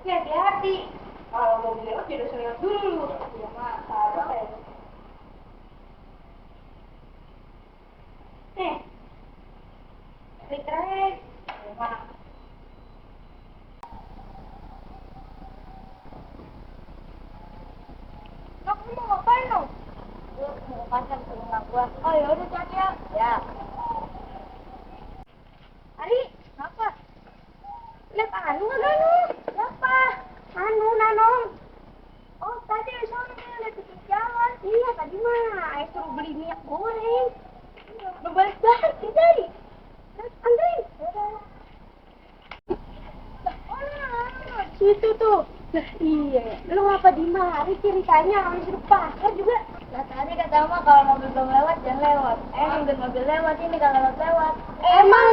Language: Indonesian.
Tapi hati-hati. Kalau mau lewat ya udah lewat dulu. Ya masa ada kayak. Klik rek. Mana? Kamu mau ngapain dong? Gue mau pasang ke rumah gua. Oh ya udah cari ya. Ya. Ari, apa? Lihat Anu nggak Anu? Siapa? Anu, Nanong. Oh tadi soalnya lihat di jalan. Iya tadi mah, Ayah suruh beli minyak goreng. Berbalik-balik dari. Anterin. Lah, situ tuh. Lah iya, lu ngapa di mari ceritanya orang suruh pasar juga? Lah tadi kata Oma kalau mobil belum lewat jangan lewat. Emang mobil lewat ini kalau lewat. Emang